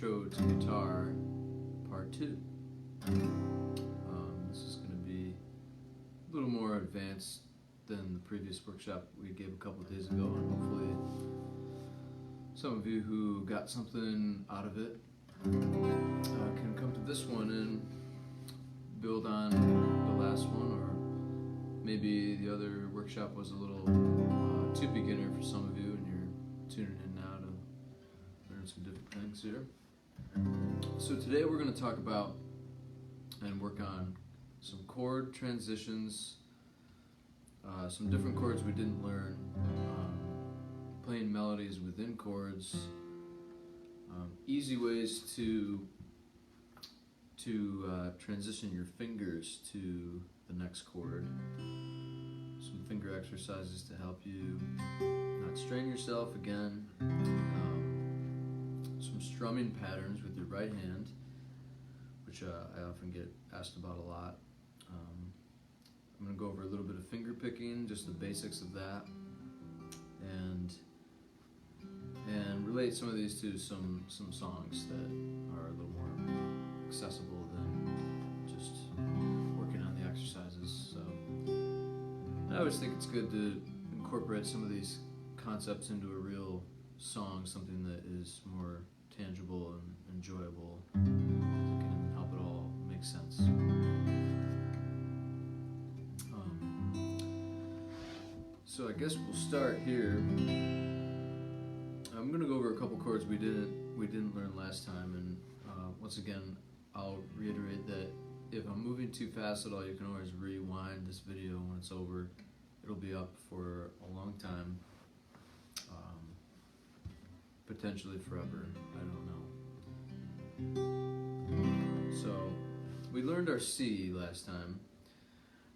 Intro to Guitar, Part 2. This is going to be a little more advanced than the previous workshop we gave a couple of days ago, and hopefully some of you who got something out of it can come to this one and build on the last one, or maybe the other workshop was a little too beginner for some of you and you're tuning in now to learn some different things here. So today we're going to talk about and work on some chord transitions, some different chords we didn't learn, playing melodies within chords, easy ways to transition your fingers to the next chord, some finger exercises to help you not strain yourself again, some strumming patterns with your right hand, which I often get asked about a lot. I'm going to go over a little bit of finger picking, just the basics of that, and relate some of these to some songs that are a little more accessible than just working on the exercises. So I always think it's good to incorporate some of these concepts into a real song, something that is more tangible and enjoyable, that can help it all make sense. So I guess we'll start here. I'm going to go over a couple chords we didn't learn last time, and once again I'll reiterate that if I'm moving too fast at all, you can always rewind this video when it's over. It'll be up for a long time, potentially forever, I don't know. So we learned our C last time,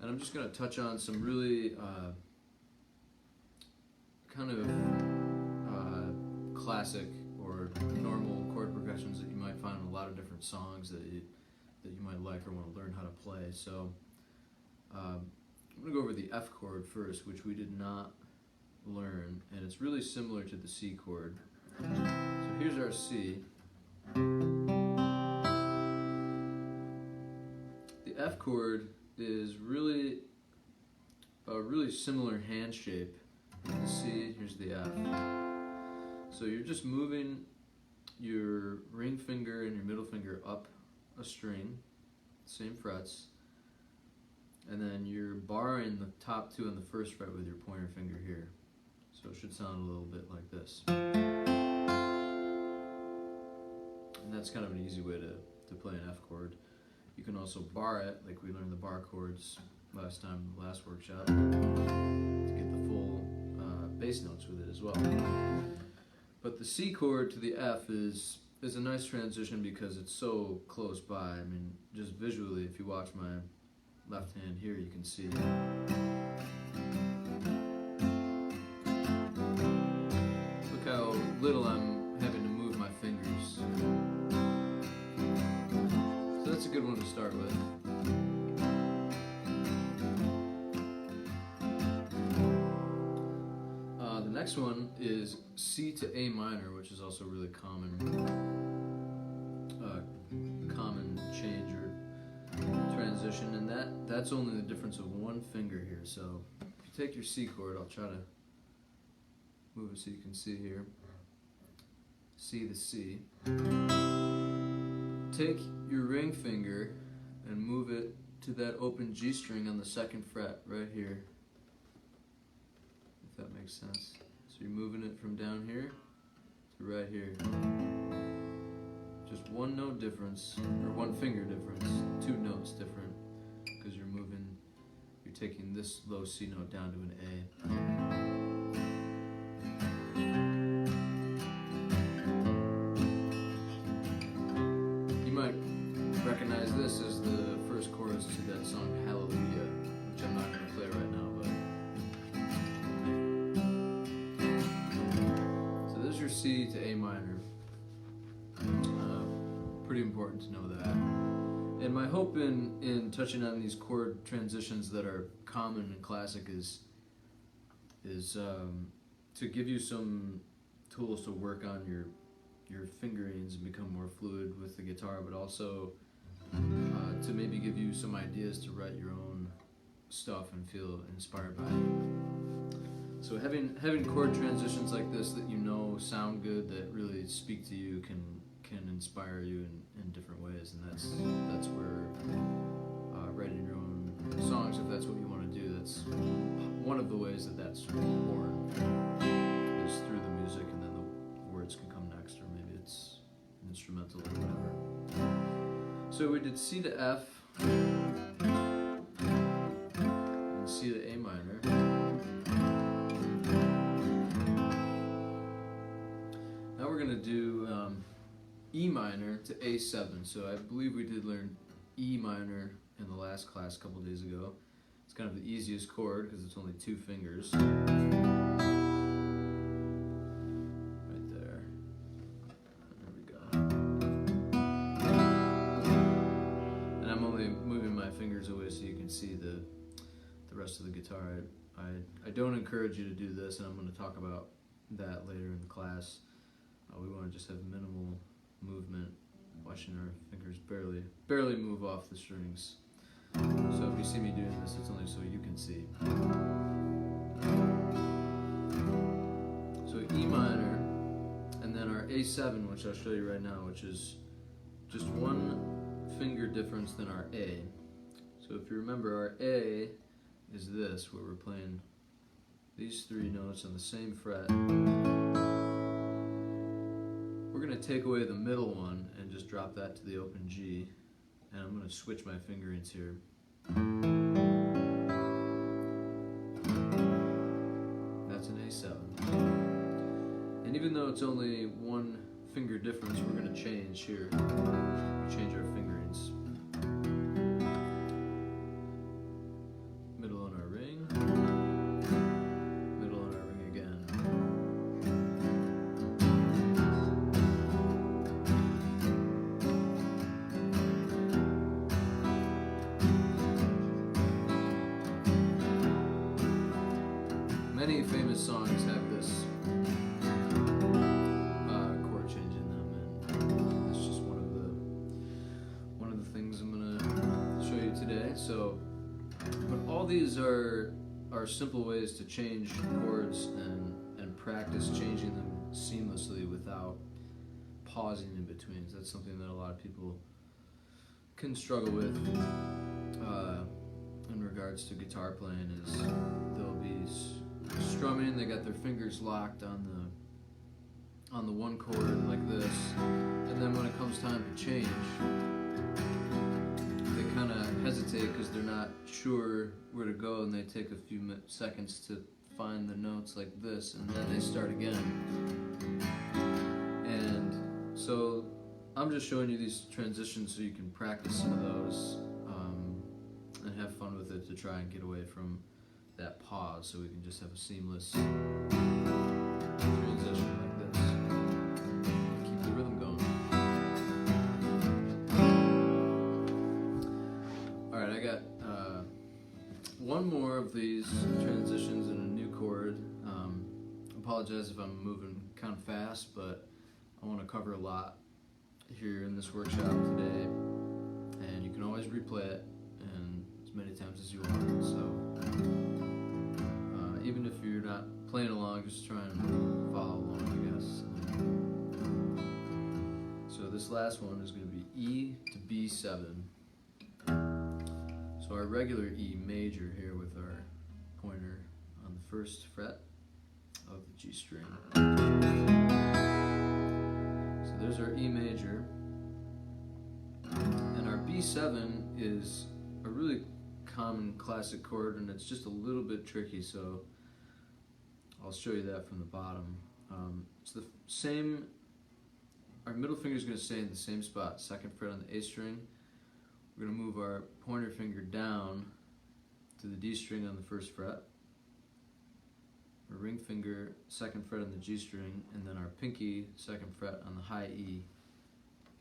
and I'm just going to touch on some really kind of classic or normal chord progressions that you might find in a lot of different songs that you might like or want to learn how to play. So I'm going to go over the F chord first, which we did not learn, and it's really similar to the C chord. So here's our C. The F chord is really a really similar hand shape to the C. Here's the F. So you're just moving your ring finger and your middle finger up a string, same frets, and then you're barring the top two on the first fret with your pointer finger here. So it should sound a little bit like this. And that's kind of an easy way to play an F chord. You can also bar it, like we learned the bar chords last workshop, to get the full bass notes with it as well. But the C chord to the F is a nice transition because it's so close by. I mean, just visually, if you watch my left hand here, you can see. Look how little I'm having to move my fingers. So that's a good one to start with. The next one is C to A minor, which is also really common change or transition, and that's only the difference of one finger here. So if you take your C chord, I'll try to move it so you can see here. C to C. Take your ring finger and move it to that open G string on the second fret right here, if that makes sense. So you're moving it from down here to right here. Just one note difference, or one finger difference, two notes different, because you're taking this low C note down to an A. You might recognize this as the first chorus to that song Hallelujah, which I'm not going to play right now, but so there's your C to A minor. Pretty important to know that. And my hope in touching on these chord transitions that are common and classic is to give you some tools to work on your your fingerings and become more fluid with the guitar, but also to maybe give you some ideas to write your own stuff and feel inspired by it. So having chord transitions like this that you know sound good, that really speak to you, can inspire you in different ways, and that's where writing your own songs, if that's what you want to do, that's one of the ways that's born, is through the music, and then the words can come next, or maybe it's instrumental or whatever. So we did C to F and C to A minor. Now we're going to do E minor to A7. So I believe we did learn E minor in the last class a couple days ago. It's kind of the easiest chord because it's only 2 fingers. Right there. There we go. And I'm only moving my fingers away so you can see the rest of the guitar. I don't encourage you to do this, and I'm going to talk about that later in the class. We want to just have minimal movement, watching our fingers barely move off the strings. So if you see me doing this, it's only so you can see. So E minor, and then our A7, which I'll show you right now, which is just 1 finger difference than our A. So if you remember, our A is this, where we're playing these 3 notes on the same fret. We're going to take away the middle one and just drop that to the open G, and I'm going to switch my fingerings here. That's an A7. And even though it's only 1 finger difference, we're going to change here. Change our fingerings. Middle on our ring. Middle on our ring again. Many famous songs have this chord change in them, and that's just one of the things I'm gonna show you today. So, but all these are simple ways to change chords and practice changing them seamlessly without pausing in between. So that's something that a lot of people can struggle with in regards to guitar playing. Is they'll be strumming, they got their fingers locked on the one chord like this, and then when it comes time to change, they kind of hesitate because they're not sure where to go, and they take a few seconds to find the notes like this, and then they start again. And so I'm just showing you these transitions so you can practice some of those and have fun with it, to try and get away from that pause, so we can just have a seamless transition like this. Keep the rhythm going. Alright, I got one more of these transitions in a new chord. Apologize if I'm moving kind of fast, but I want to cover a lot here in this workshop today, and you can always replay it and as many times as you want. So even if you're not playing along, just try and follow along, I guess. So this last one is going to be E to B7. So our regular E major here with our pointer on the 1st fret of the G string. So there's our E major. And our B7 is a really common classic chord, and it's just a little bit tricky, so I'll show you that from the bottom. It's the same, our middle finger is going to stay in the same spot, 2nd fret on the A string. We're going to move our pointer finger down to the D string on the 1st fret. Our ring finger, 2nd fret on the G string, and then our pinky, 2nd fret on the high E. You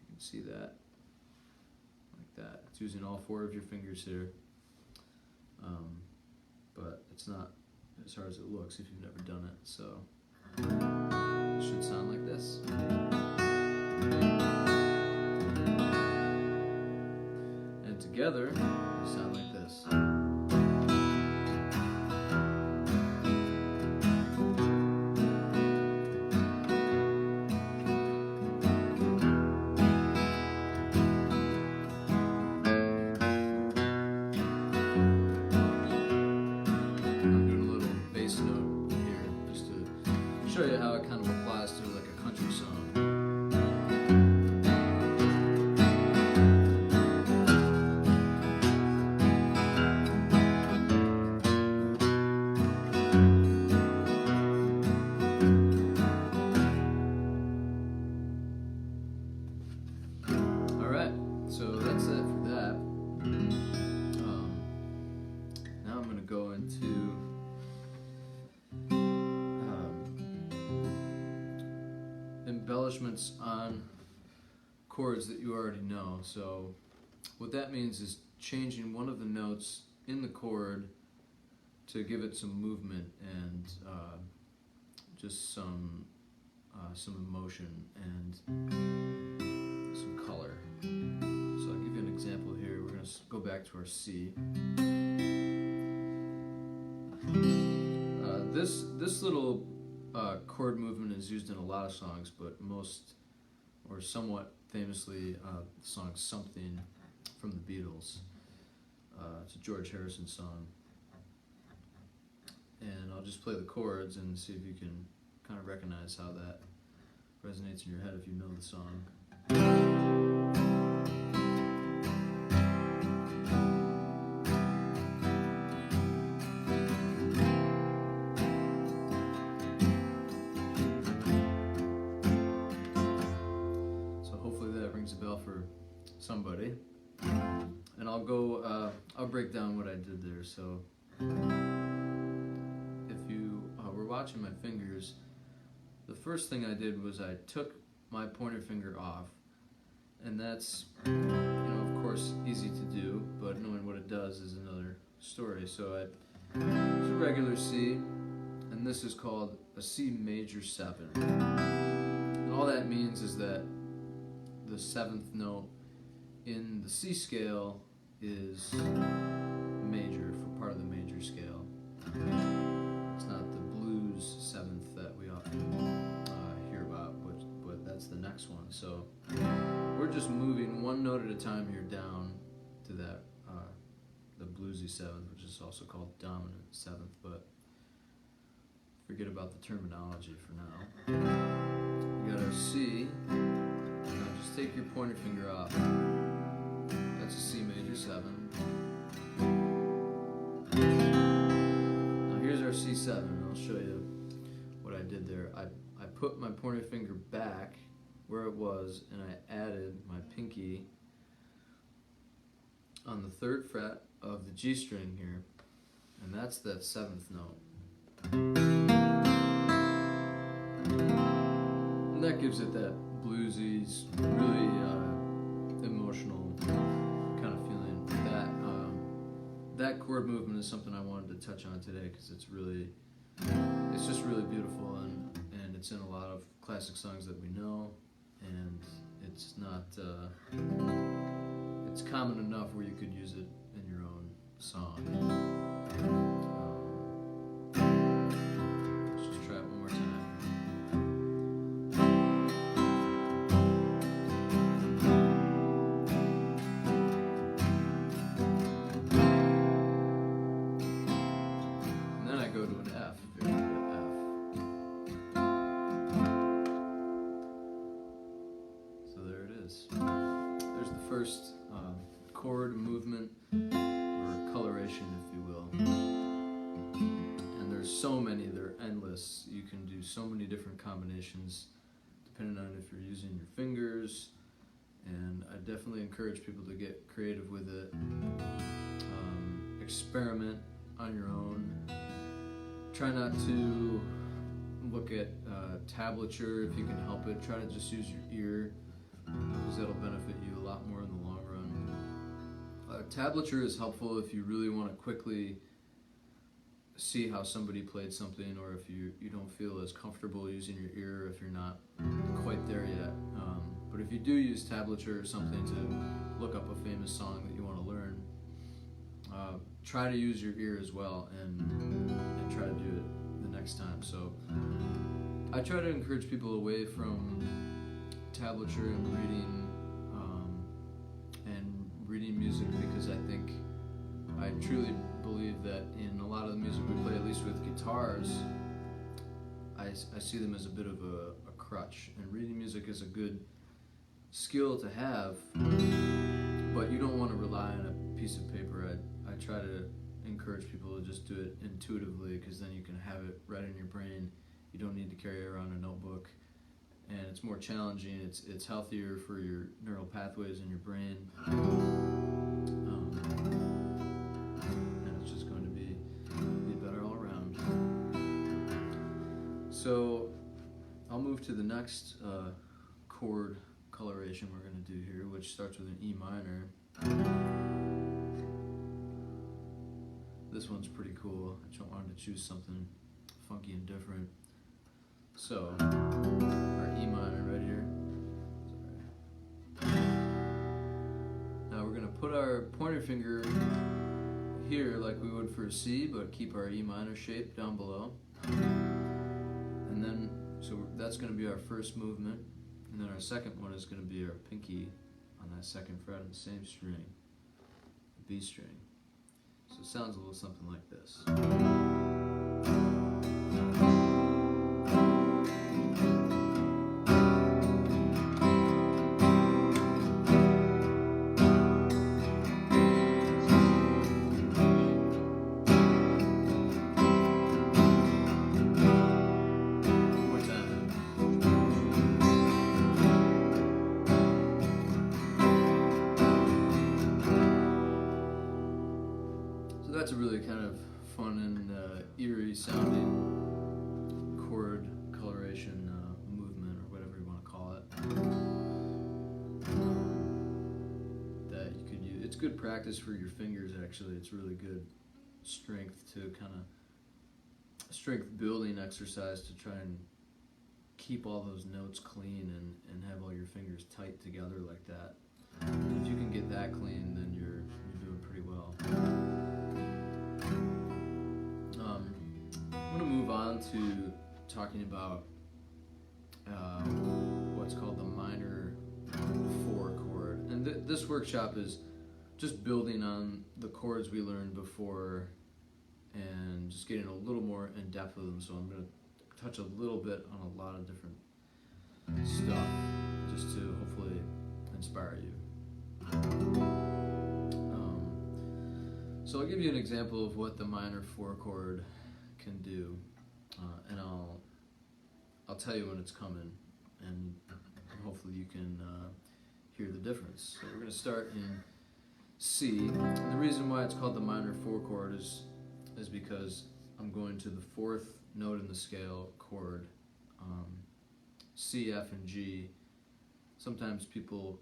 can see that, like that. It's using all 4 of your fingers here, but it's not as hard as it looks if you've never done it. So it should sound like this. together, they sound like this. Show you how it kind of applies to like a country song. Alright, so that's it for that. Now I'm going to go into embellishments on chords that you already know. So what that means is changing one of the notes in the chord to give it some movement and just some emotion and some color. So I'll give you an example here. We're going to go back to our C. This little chord movement is used in a lot of songs, but most, or somewhat famously, the song Something from the Beatles. It's a George Harrison song. And I'll just play the chords and see if you can kind of recognize how that resonates in your head if you know the song. Rings a bell for somebody, and I'll break down what I did there. So if you were watching my fingers, the first thing I did was I took my pointer finger off, and that's, of course, easy to do, but knowing what it does is another story. So it's a regular C, and this is called a C major 7, and all that means is that the 7th note in the C scale is major, for part of the major scale. It's not the blues 7th that we often hear about, but that's the next one. So we're just moving one note at a time here down to that, the bluesy 7th, which is also called dominant 7th, but forget about the terminology for now. We got our C. Now just take your pointer finger off. That's a C major 7. Now here's our C7, and I'll show you what I did there. I put my pointer finger back where it was, and I added my pinky on the 3rd fret of the G string here, and that's that 7th note. And that gives it that bluesy, really emotional kind of feeling. That chord movement is something I wanted to touch on today because it's just really beautiful, and it's in a lot of classic songs that we know, and it's not it's common enough where you could use it in your own song. Let's just try it one more time. There's the first chord movement, or coloration, if you will. And there's so many, they're endless. You can do so many different combinations depending on if you're using your fingers. And I definitely encourage people to get creative with it. Experiment on your own. Try not to look at tablature if you can help it. Try to just use your ear, because that'll benefit you a lot more in the long run. Tablature is helpful if you really want to quickly see how somebody played something, or if you don't feel as comfortable using your ear if you're not quite there yet. But if you do use tablature or something to look up a famous song that you want to learn, try to use your ear as well, and try to do it the next time. So I try to encourage people away from tablature and reading music, because I truly believe that in a lot of the music we play, at least with guitars, I see them as a bit of a crutch. And reading music is a good skill to have, but you don't want to rely on a piece of paper. I try to encourage people to just do it intuitively, because then you can have it right in your brain. You don't need to carry around a notebook, and it's more challenging. It's healthier for your neural pathways in your brain, and it's just going to be better all around. So I'll move to the next chord coloration we're going to do here, which starts with an E minor. This one's pretty cool. I just wanted to choose something funky and different. So, our E minor right here. Sorry. Now we're going to put our pointer finger here like we would for a C, but keep our E minor shape down below. And then, so that's going to be our first movement. And then our second one is going to be our pinky on that second fret on the same string, the B string. So it sounds a little something like this. That's a really kind of fun and eerie sounding chord coloration movement, or whatever you want to call it, that you could use. It's good practice for your fingers, actually. It's really good strength building exercise to try and keep all those notes clean and have all your fingers tight together like that. And if you can get that clean, then you're doing pretty well. I'm going to move on to talking about what's called the minor 4 chord. And this workshop is just building on the chords we learned before and just getting a little more in depth with them. So I'm going to touch a little bit on a lot of different stuff just to hopefully inspire you. So I'll give you an example of what the minor 4 chord can do, and I'll tell you when it's coming, and hopefully you can hear the difference. So we're going to start in C, and the reason why it's called the minor 4 chord is because I'm going to the 4th note in the scale chord, C, F, and G. Sometimes people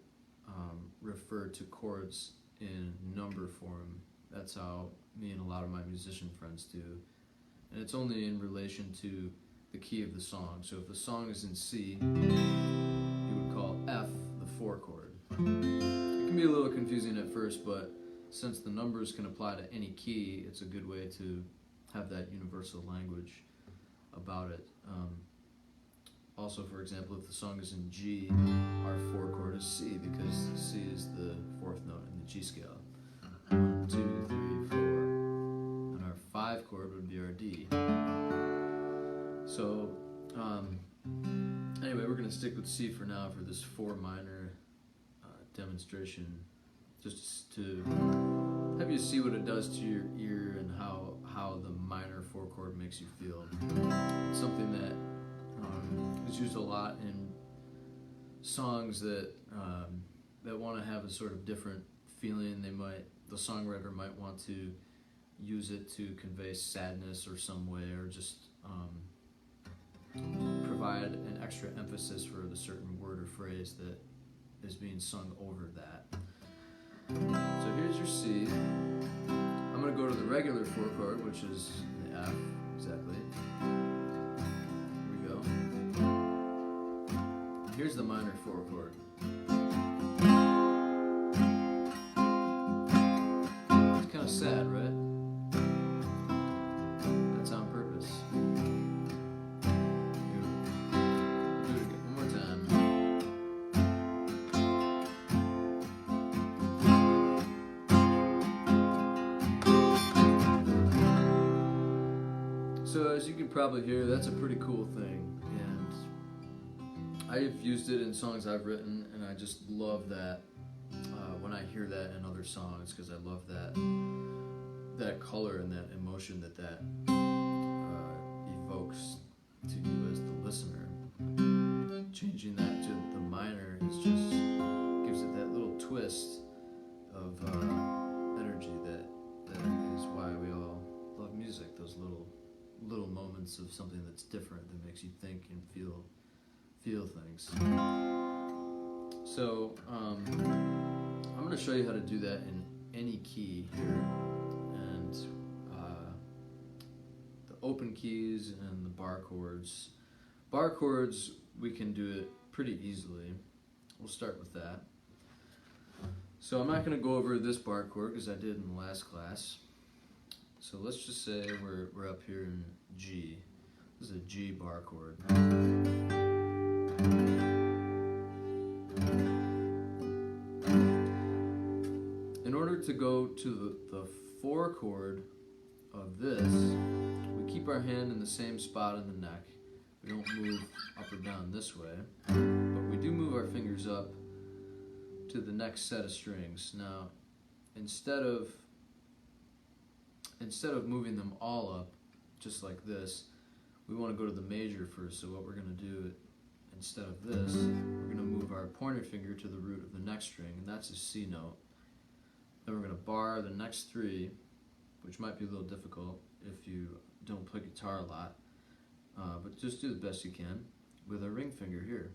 refer to chords in number form. That's how me and a lot of my musician friends do. And it's only in relation to the key of the song. So if the song is in C, you would call F the 4 chord. It can be a little confusing at first, but since the numbers can apply to any key, it's a good way to have that universal language about it. Also, for example, if the song is in G, our 4 chord is C, because C is the 4th note in the G scale. 1, 2, 3, 4. And our 5 chord would be our D. So, anyway, we're going to stick with C for now for this 4 minor demonstration, just to have you see what it does to your ear and how the minor 4 chord makes you feel. It's something that is used a lot in songs that want to have a sort of different feeling. The songwriter might want to use it to convey sadness or some way, or just provide an extra emphasis for the certain word or phrase that is being sung over that. So here's your C. I'm going to go to the regular 4 chord, which is the F, exactly. Here we go. Here's the minor 4 chord. It's kind of sad, right? So as you can probably hear, that's a pretty cool thing, and I've used it in songs I've written, and I just love that when I hear that in other songs, because I love that color and that emotion that evokes to you as the listener. Changing that to the minor is just gives it that little twist of energy that is why we all love music. Those little moments of something that's different that makes you think and feel things. So I'm going to show you how to do that in any key here, and the open keys and the bar chords. Bar chords, we can do it pretty easily. We'll start with that. So I'm not going to go over this bar chord because I did in the last class. So let's just say we're up here in G. This is a G bar chord. In order to go to the 4 chord of this, we keep our hand in the same spot in the neck. We don't move up or down this way, but we do move our fingers up to the next set of strings. Now, instead of moving them all up, just like this, we want to go to the major first. So what we're going to do, instead of this, we're going to move our pointer finger to the root of the next string, and that's a C note. Then we're going to bar the next 3, which might be a little difficult if you don't play guitar a lot, but just do the best you can with our ring finger here.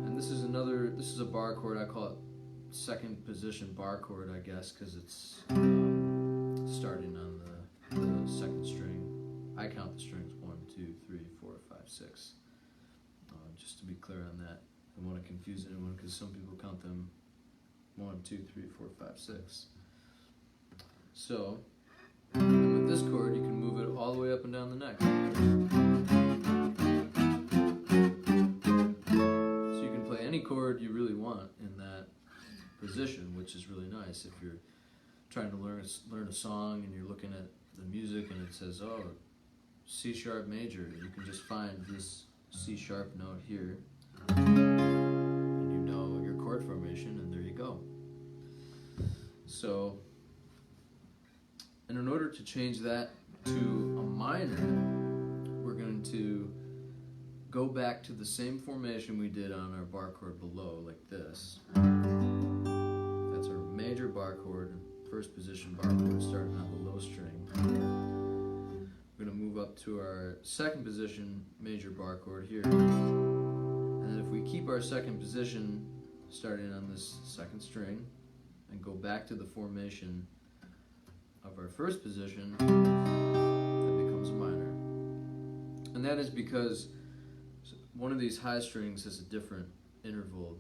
And this is a bar chord. I call it second position bar chord, I guess, because it's starting on the second string. I count the strings 1, 2, 3, 4, 5, 6. Just to be clear on that. I don't want to confuse anyone because some people count them 1, 2, 3, 4, 5, 6. So, and with this chord, you can move it all the way up and down the neck. So you can play any chord you really want in that position, which is really nice if you're trying to learn a song and you're looking at the music and it says, oh, C sharp major. You can just find this C sharp note here, and you know your chord formation, and there you go. So, and in order to change that to a minor, we're going to go back to the same formation we did on our bar chord below, like this. That's our major bar chord, first position bar chord starting on the low string. We're going to move up to our second position major bar chord here. And then if we keep our second position starting on this second string and go back to the formation of our first position, that becomes a minor. And that is because one of these high strings has a different interval.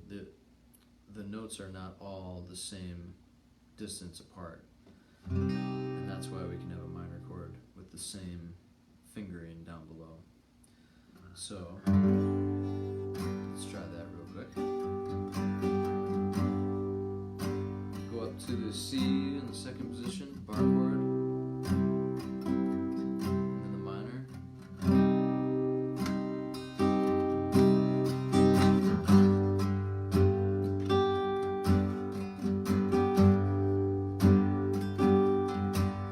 The notes are not all the same distance apart. And that's why we can have a minor chord with the same fingering down below. So, let's try that real quick. Go up to the C in the second position, bar chord, and then the minor.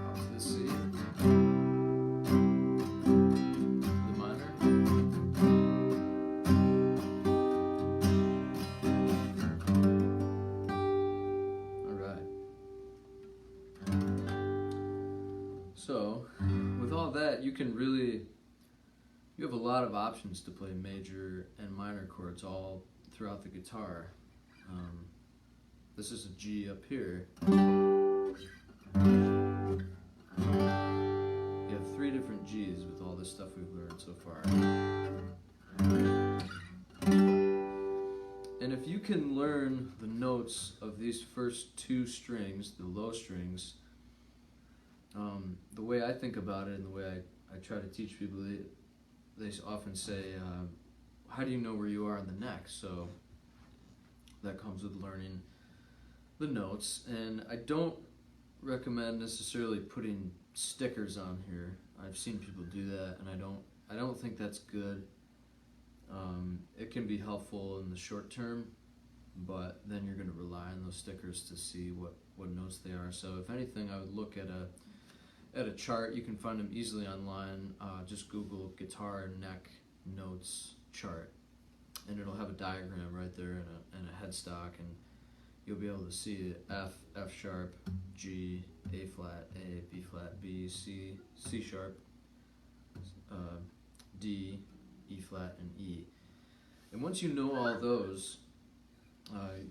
Up to the C, the minor. So, with all that, you have a lot of options to play major and minor chords all throughout the guitar. This is a G up here. You have 3 different G's with all this stuff we've learned so far. And if you can learn the notes of these first 2 strings, the low strings, the way I think about it and the way I try to teach people, they often say, how do you know where you are in the neck? So that comes with learning the notes. And I don't recommend necessarily putting stickers on here. I've seen people do that, and I don't think that's good. It can be helpful in the short term, but then you're going to rely on those stickers to see what notes they are. So if anything, I would look at a chart. You can find them easily online. Just Google guitar neck notes chart, and it'll have a diagram right there and a headstock, and you'll be able to see F, F sharp, G, A flat, A, B flat, B, C, C sharp, D, E flat, and E. And once you know all those,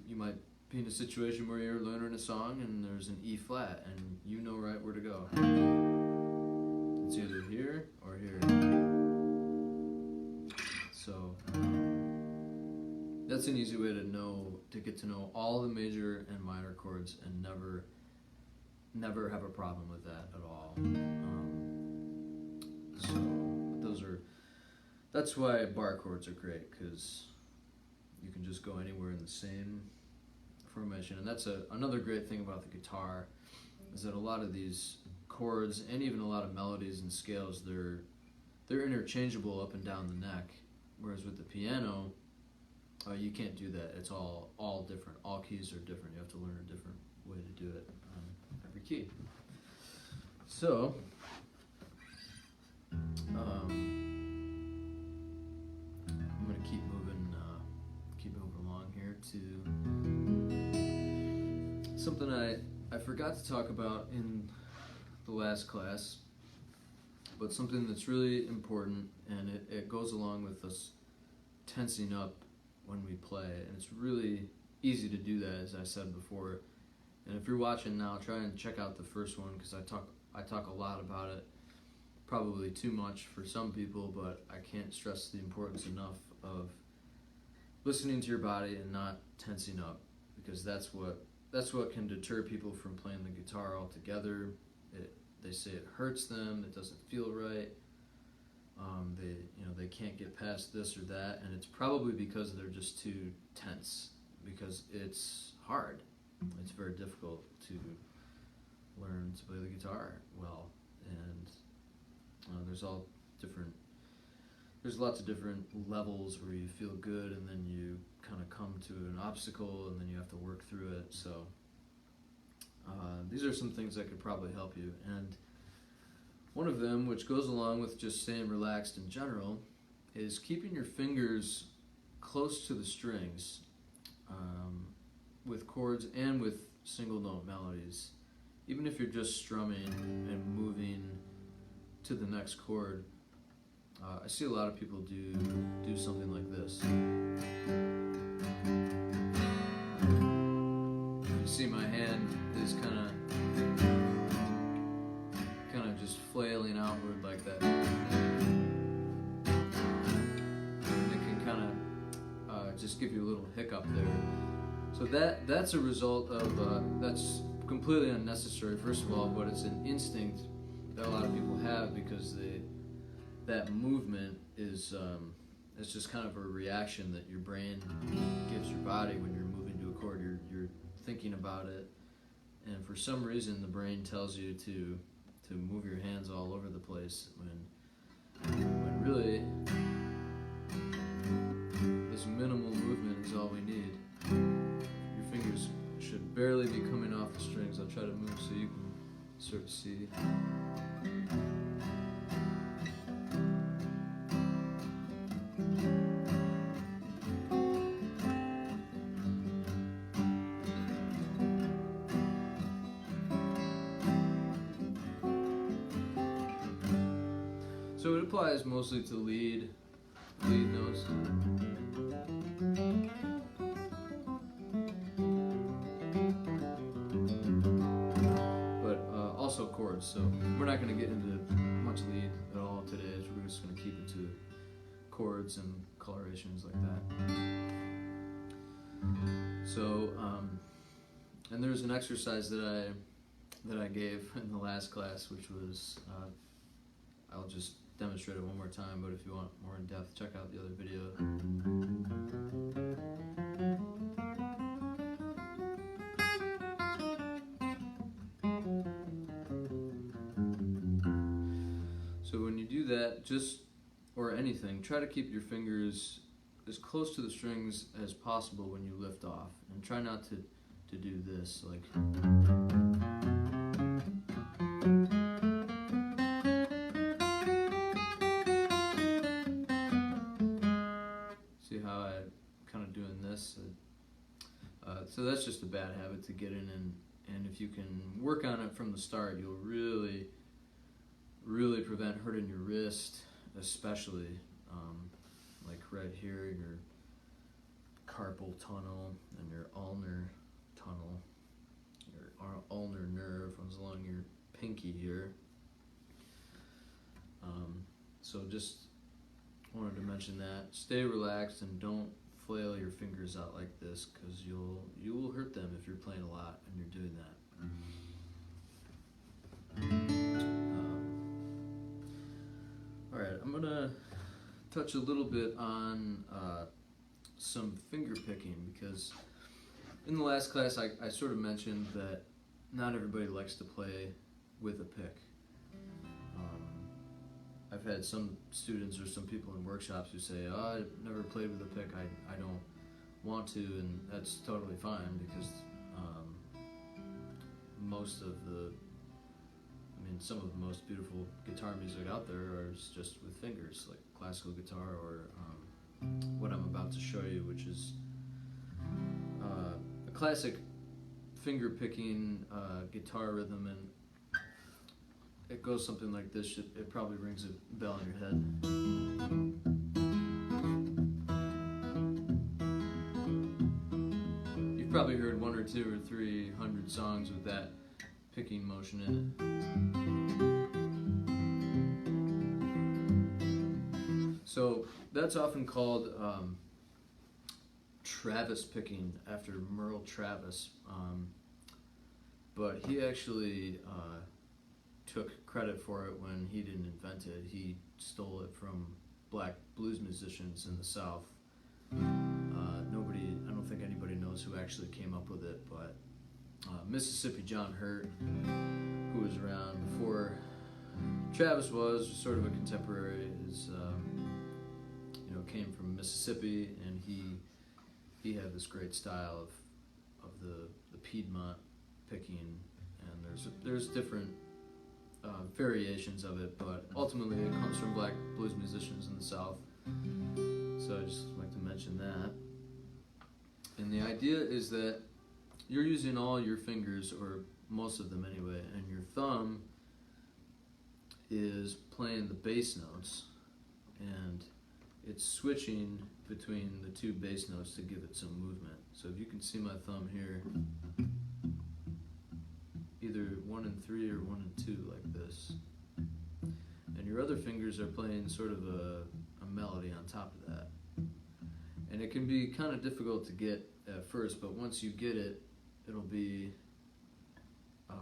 you might be in a situation where you're learning a song and there's an E flat and you know right where to go. It's either here or here. So that's an easy way to get to know all the major and minor chords and never have a problem with that at all. That's why bar chords are great, because you can just go anywhere in the same formation. And that's another great thing about the guitar, is that a lot of these chords and even a lot of melodies and scales, they're interchangeable up and down the neck, whereas with the piano, you can't do that. It's all different. All keys are different. You have to learn a different way to do it on every key. So, I'm going to keep moving along here to something I forgot to talk about in the last class, but something that's really important, and it goes along with us tensing up when we play, and it's really easy to do that, as I said before. And if you're watching now, try and check out the first one, because I talk a lot about it, probably too much for some people, but I can't stress the importance enough of listening to your body and not tensing up, because that's what can deter people from playing the guitar altogether. They say it hurts them, it doesn't feel right. They can't get past this or that, and it's probably because they're just too tense, because it's hard. It's very difficult to learn to play the guitar well, and there's lots of different levels where you feel good, and then you kind of come to an obstacle, and then you have to work through it. So these are some things that could probably help you, and one of them, which goes along with just staying relaxed in general, is keeping your fingers close to the strings with chords and with single note melodies. Even if you're just strumming and moving to the next chord, I see a lot of people do something like this. You see my hand is kind of just flailing outward like that. And it can kind of just give you a little hiccup there. So that's a result of, that's completely unnecessary, first of all, but it's an instinct that a lot of people have, because that movement is it's just kind of a reaction that your brain gives your body when you're moving to a chord. You're thinking about it, and for some reason the brain tells you to move your hands all over the place, when really this minimal movement is all we need. Your fingers should barely be coming off the strings. I'll try to move so you can sort of see. So it applies mostly to lead notes. But also chords. So we're not going to get into much lead at all today. We're just going to keep it to chords and colorations like that. So, and there's an exercise that I gave in the last class, which was, I'll just demonstrate it one more time, but if you want more in depth, check out the other video. do that, or anything, try to keep your fingers as close to the strings as possible when you lift off, and try not to do this, like. See how I'm kind of doing this? So that's just a bad habit to get in, and if you can work on it from the start, you'll really prevent hurting your wrist, especially like right here in your carpal tunnel and your ulnar tunnel. Your ulnar nerve runs along your pinky here. So just wanted to mention that. Stay relaxed and don't flail your fingers out like this, because you will hurt them if you're playing a lot and you're doing that. Alright, I'm gonna touch a little bit on some finger picking, because in the last class I sort of mentioned that not everybody likes to play with a pick. I've had some students or some people in workshops who say, oh, I've never played with a pick, I don't want to, and that's totally fine, because some of the most beautiful guitar music out there is just with fingers, like classical guitar, or what I'm about to show you, which is a classic finger picking guitar rhythm, and it goes something like this. It probably rings a bell in your head. You've probably heard 1 or 2 or 300 songs with that picking motion in it. So that's often called Travis picking, after Merle Travis, but he actually took credit for it when he didn't invent it. He stole it from black blues musicians in the South. I don't think anybody knows who actually came up with it, but Mississippi John Hurt, who was around before Travis was sort of a contemporary, came from Mississippi, and he had this great style of the Piedmont picking, and there's different variations of it, but ultimately it comes from black blues musicians in the South. So I just like to mention that. And the idea is that you're using all your fingers, or most of them anyway, and your thumb is playing the bass notes, and it's switching between the 2 bass notes to give it some movement. So if you can see my thumb here, either 1 and 3 or 1 and 2, like this. And your other fingers are playing sort of a melody on top of that. And it can be kind of difficult to get at first, but once you get it, it'll be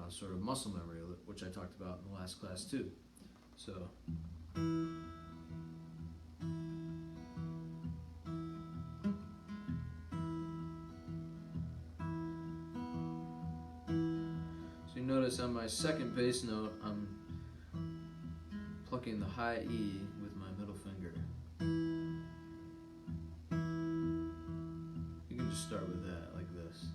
sort of muscle memory, which I talked about in the last class too. So notice on my second bass note, I'm plucking the high E with my middle finger. You can just start with that, like this.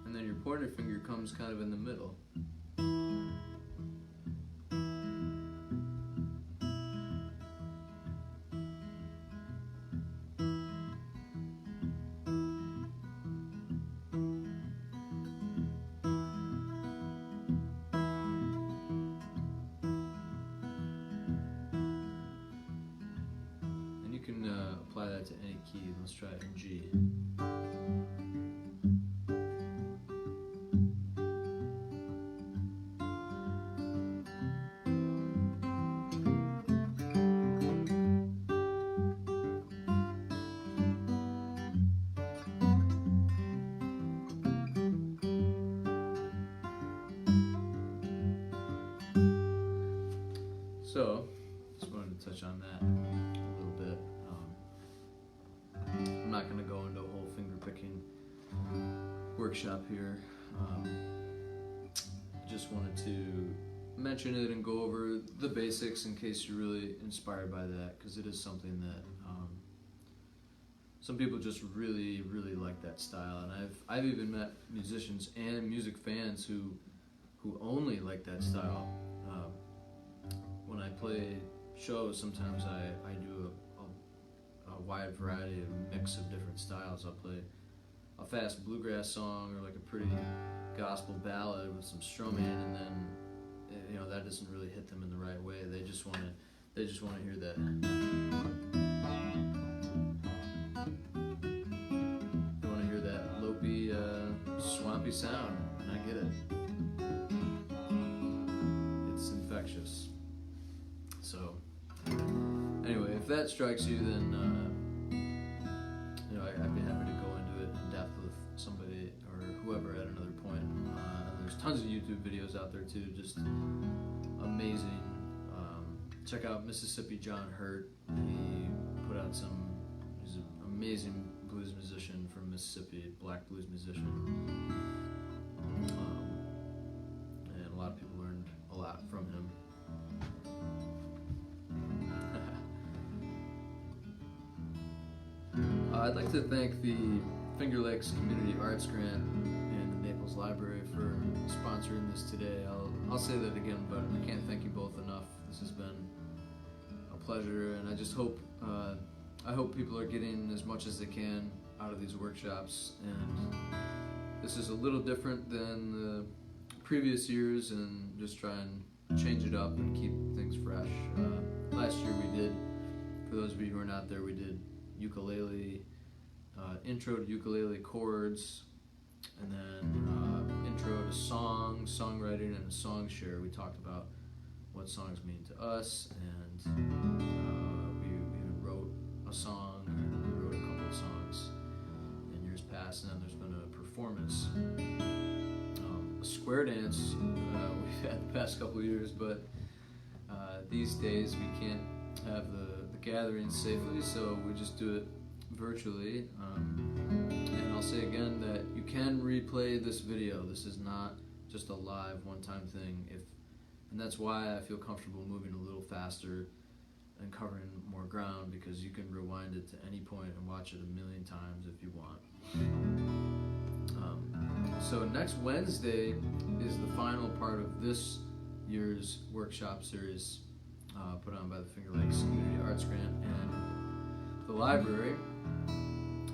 And then your pointer finger comes kind of in the middle. Apply that to any key. Let's try it in G. So, just wanted to touch on that a little bit. I'm not going to go into a whole finger picking workshop here. just wanted to mention it and go over the basics in case you're really inspired by that, because it is something that some people just really like that style, and I've even met musicians and music fans who only like that style. When I play shows, sometimes I do a wide variety of mix of different styles. I'll play a fast bluegrass song or like a pretty gospel ballad with some strumming, and then that doesn't really hit them in the right way. They just want to hear that. They want to hear that lopey, swampy sound, and I get it. It's infectious. So anyway, if that strikes you, then I'd be happy to go into it in depth with somebody or whoever at another point. There's tons of YouTube videos out there too, just amazing. Check out Mississippi John Hurt. He put out he's an amazing blues musician from Mississippi, black blues musician. And a lot of people learned a lot from him. I'd like to thank the Finger Lakes Community Arts Grant and the Naples Library for sponsoring this today. I'll say that again, but I can't thank you both enough. This has been a pleasure, and I just hope people are getting as much as they can out of these workshops. And this is a little different than the previous years, and just try and change it up and keep things fresh. Last year we did, for those of you who are not there, we did ukulele, intro to ukulele chords, and then intro to songwriting, and a song share. We talked about what songs mean to us, and we even wrote a song, or wrote a couple of songs in years past, and then there's been a performance, a square dance we've had the past couple of years, but these days we can't have the gatherings safely, so we just do it virtually. And I'll say again that you can replay this video. This is not just a live one-time thing, and that's why I feel comfortable moving a little faster and covering more ground, because you can rewind it to any point and watch it a million times if you want. So next Wednesday is the final part of this year's workshop series put on by the Finger Lakes Community Arts Grant and the library,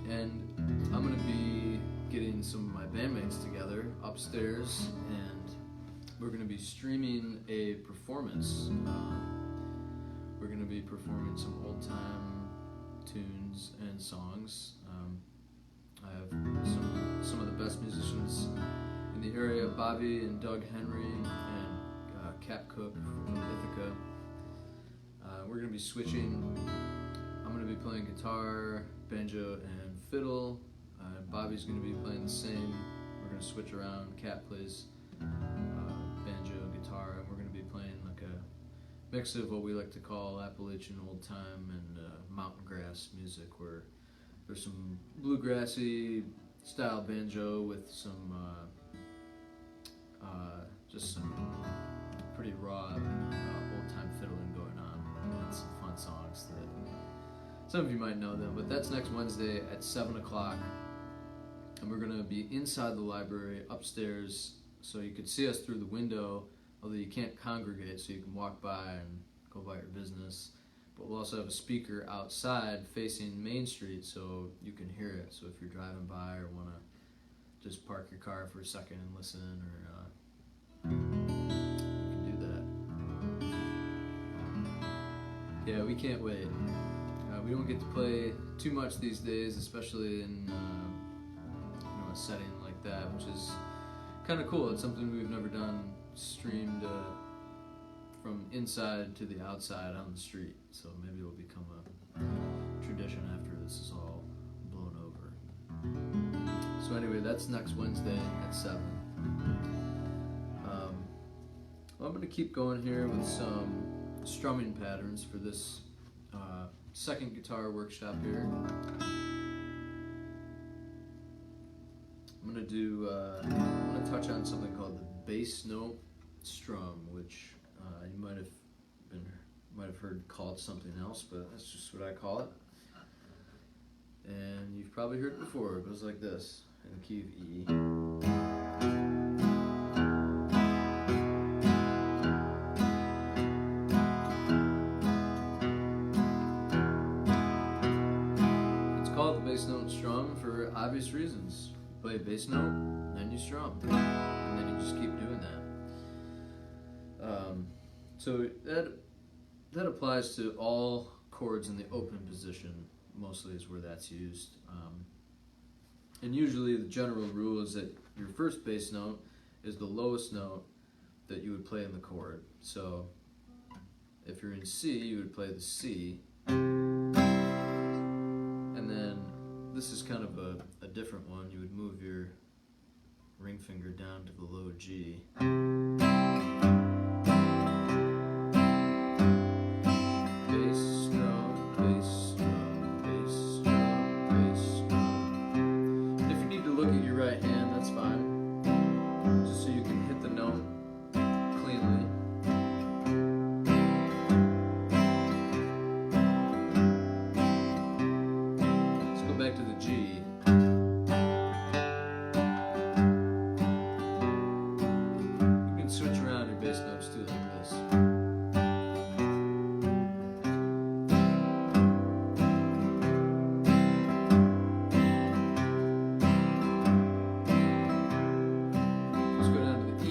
and I'm going to be getting some of my bandmates together upstairs, and we're going to be streaming a performance. We're going to be performing some old time tunes and songs. I have some of the best musicians in the area, Bobby and Doug Henrie and Cap Cook from Ithaca. We're going to be switching. I'm going to be playing guitar, banjo, and fiddle. Bobby's going to be playing the same. We're going to switch around. Cap plays banjo, guitar, and we're going to be playing like a mix of what we like to call Appalachian Old Time and mountain grass music, where there's some bluegrassy style banjo with some just some pretty raw old time fiddling going on, and some fun songs that some of you might know them. But that's next Wednesday at 7 o'clock, and we're going to be inside the library upstairs, so you can see us through the window, although you can't congregate, so you can walk by and go about your business. But we'll also have a speaker outside facing Main Street, so you can hear it. So if you're driving by or want to just park your car for a second and listen, or you can do that. Yeah, we can't wait. We don't get to play too much these days, especially in a setting like that, which is kind of cool. It's something we've never done, streamed from inside to the outside on the street. So maybe it'll become a tradition after this is all blown over. So anyway, that's next Wednesday at 7. I'm going to keep going here with some strumming patterns for this second guitar workshop here. I'm going to touch on something called the bass note strum, which you might have heard called something else, but that's just what I call it. And you've probably heard it before. It goes like this in the key of E. Bass note strum for obvious reasons. You play a bass note, then you strum, and then you just keep doing that. So that applies to all chords in the open position, mostly is where that's used. And usually the general rule is that your first bass note is the lowest note that you would play in the chord. So if you're in C, you would play the C. This is kind of a different one. You would move your ring finger down to the low G. Bass strum, bass strum, bass strum, bass strum. If you need to look at your right hand, that's fine. Just so you can hit the note cleanly. Back to the G. You can switch around your bass notes too, like this. Let's go down to the E.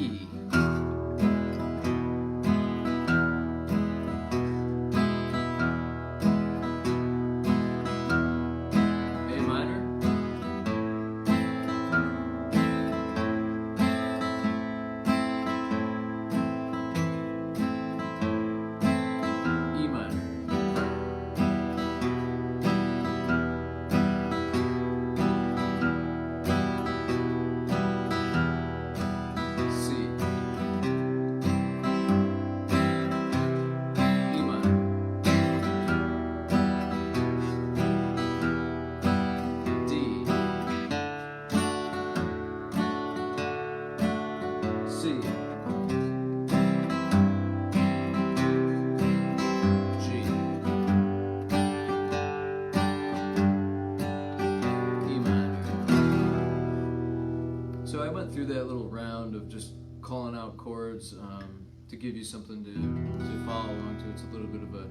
Through that little round of just calling out chords to give you something to follow along to. It's a little bit of a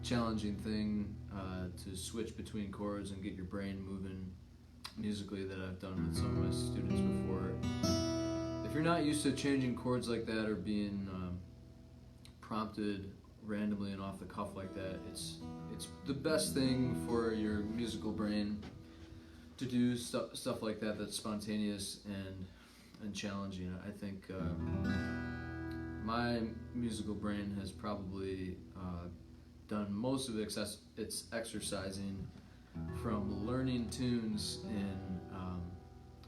challenging thing to switch between chords and get your brain moving musically that I've done with some of my students before. If you're not used to changing chords like that or being prompted randomly and off the cuff like that, it's the best thing for your musical brain to do stuff like that that's spontaneous and challenging. I think my musical brain has probably done most of its exercising from learning tunes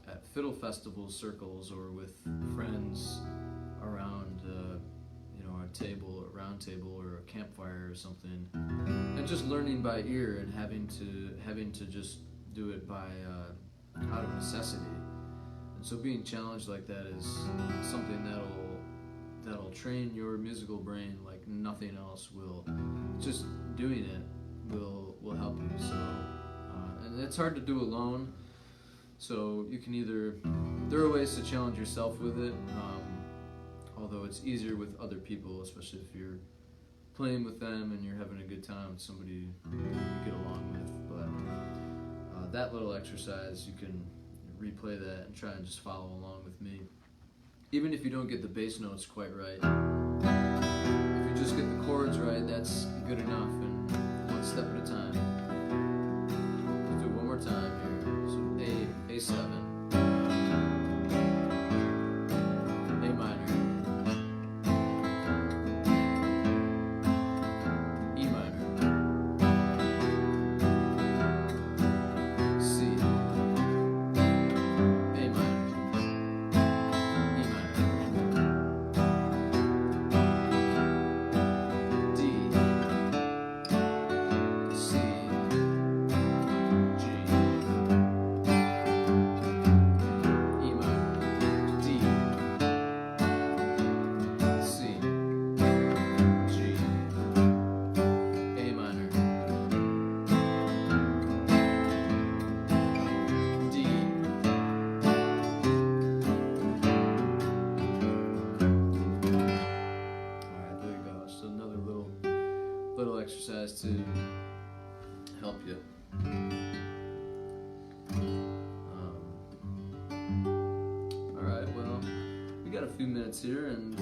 at fiddle festival circles or with friends around a round table or a campfire or something, and just learning by ear and having to just do it by out of necessity. And so being challenged like that is something that'll train your musical brain like nothing else will. Just doing it will help you. So and it's hard to do alone. So you can there are ways to challenge yourself with it. Although it's easier with other people, especially if you're playing with them and you're having a good time with somebody you get along with. But that little exercise, you can replay that and try and just follow along with me. Even if you don't get the bass notes quite right, if you just get the chords right, that's good enough, and one step at a time. Let's do it one more time here. So A7. little exercise to help you. Alright, well, we got a few minutes here, and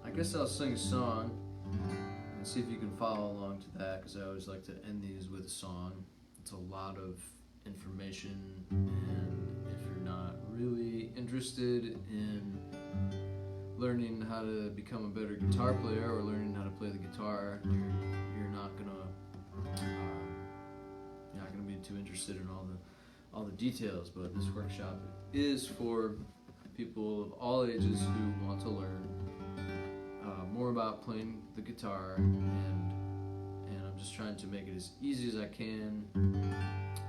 I guess I'll sing a song and see if you can follow along to that, because I always like to end these with a song. It's a lot of information, and if you're not really interested in learning how to become a better guitar player or learning how to play the guitar, you're not gonna be too interested in all the details. But this workshop is for people of all ages who want to learn more about playing the guitar, and I'm just trying to make it as easy as I can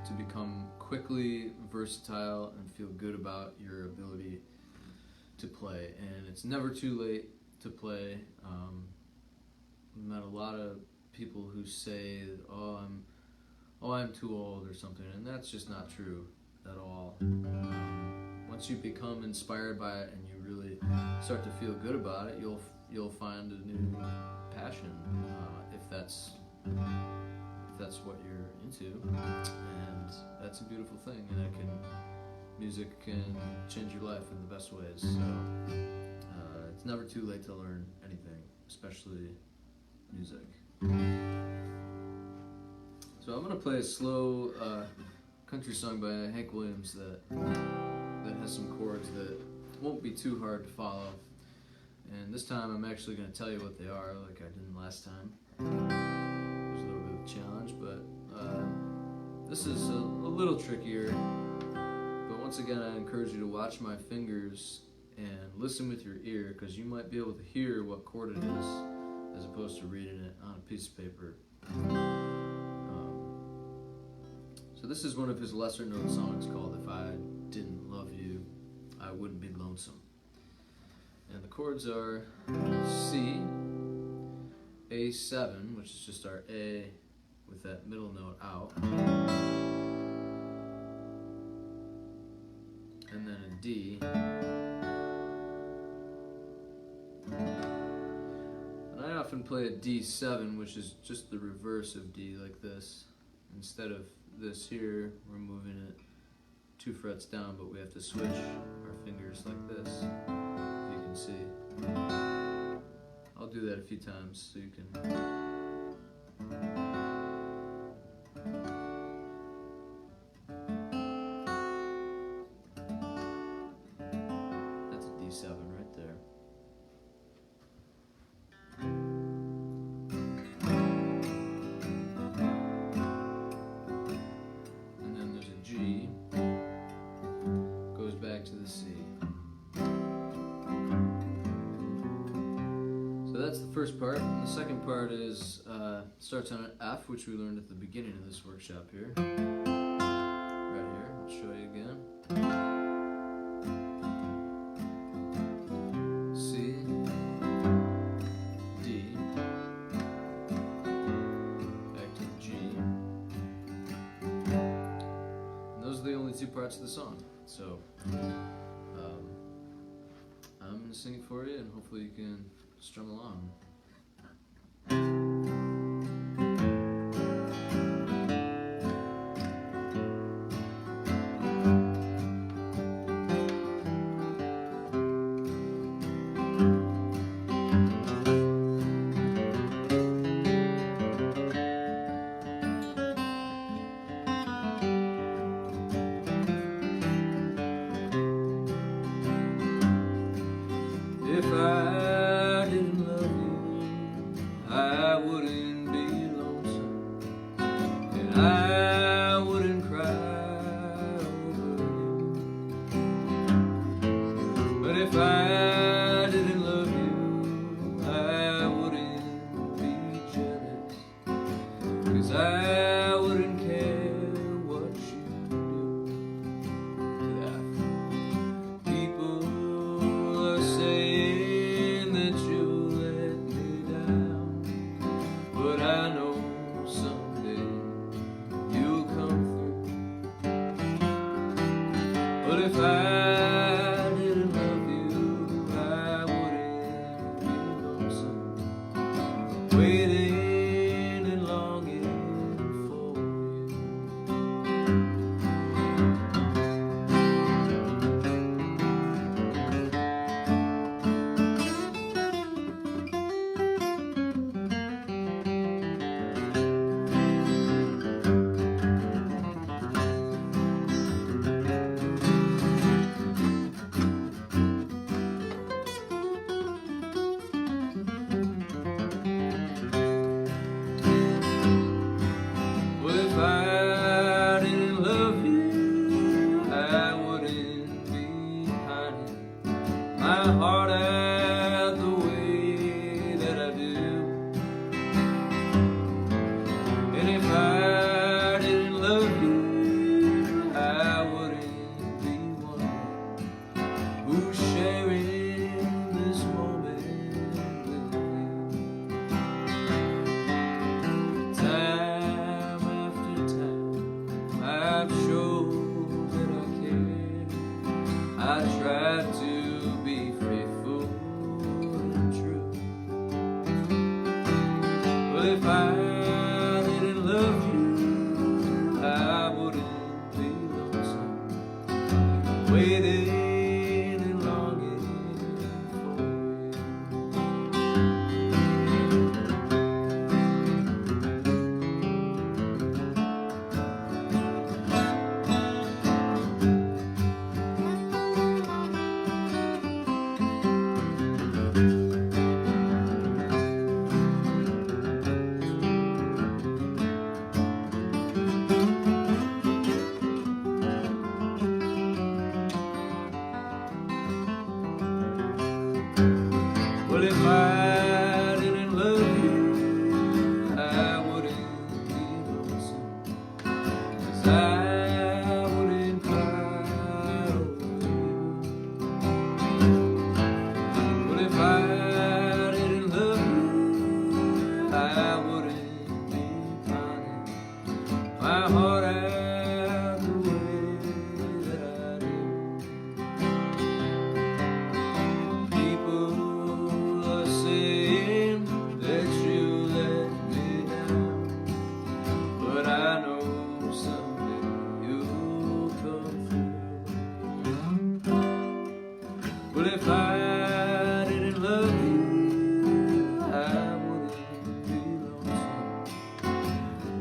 to become quickly versatile and feel good about your ability to play. And it's never too late to play. I've met a lot of people who say, I'm too old or something, and that's just not true at all. Once you become inspired by it and you really start to feel good about it, you'll find a new passion, if that's what you're into, and that's a beautiful thing. And music can change your life in the best ways. So it's never too late to learn anything, especially music. So I'm gonna play a slow country song by Hank Williams that has some chords that won't be too hard to follow. And this time I'm actually gonna tell you what they are, like I didn't last time. It was a little bit of a challenge, but this is a little trickier. But once again, I encourage you to watch my fingers and listen with your ear, because you might be able to hear what chord it is as opposed to reading it on a piece of paper. So this is one of his lesser known songs called If I Didn't Love You, I Wouldn't Be Lonesome. And the chords are C, A7, which is just our A with that middle note out, and then a D. And I often play a D7, which is just the reverse of D, like this. Instead of this here, we're moving it 2 frets down, but we have to switch our fingers like this, if you can see. I'll do that a few times so you can. That's a D7 right there. And then there's a G, goes back to the C. So that's the first part. And the second part is starts on an F, which we learned at the beginning of this workshop here. Right here, I'll show you again. C, D, back to the G. And those are the only 2 parts of the song. So I'm going to sing it for you, and hopefully you can strum along. If I didn't love you, I wouldn't be lonesome, and I wouldn't cry over you. But if I didn't love you, I wouldn't be jealous, 'cause I wouldn't care what you do. Yeah. People are saying that you'll let me down, but I know someday you'll come through. But if I didn't love you, I wouldn't be lonesome, waiting and longing for if I didn't love you, I wouldn't be lonesome, waiting and longing for Well, if I didn't love you, I wouldn't be lonesome, 'cause I wouldn't cry over you. Well, if I didn't love you, I wouldn't be pining my heart out the way that I do. People saying that you let me down, but I know someday you'll come through. Well, if I didn't love you, I wouldn't be lonesome,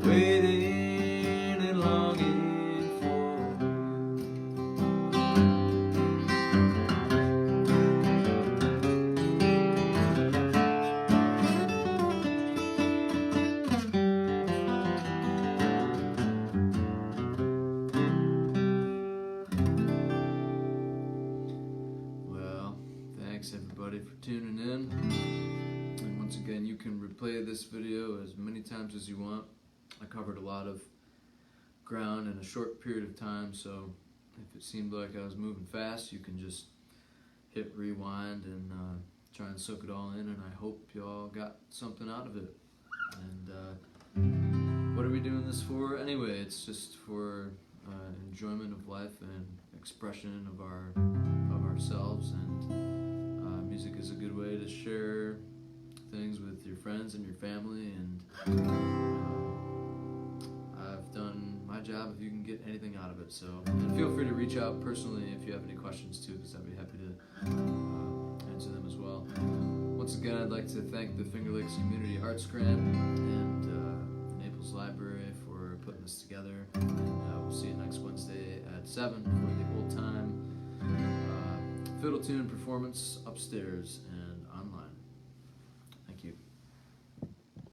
waiting and longing for Thanks everybody for tuning in, and once again you can replay this video as many times as you want. I covered a lot of ground in a short period of time, so if it seemed like I was moving fast, you can just hit rewind and try and soak it all in, and I hope you all got something out of it. And what are we doing this for anyway? It's just for enjoyment of life and expression of ourselves, and music is a good way to share things with your friends and your family, and I've done my job if you can get anything out of it. So, and feel free to reach out personally if you have any questions too, because I'd be happy to answer them as well. Once again, I'd like to thank the Finger Lakes Community Arts Grant and Naples Library for putting this together, and we'll see you next Wednesday at 7 for the Old Time fiddle tune performance upstairs. And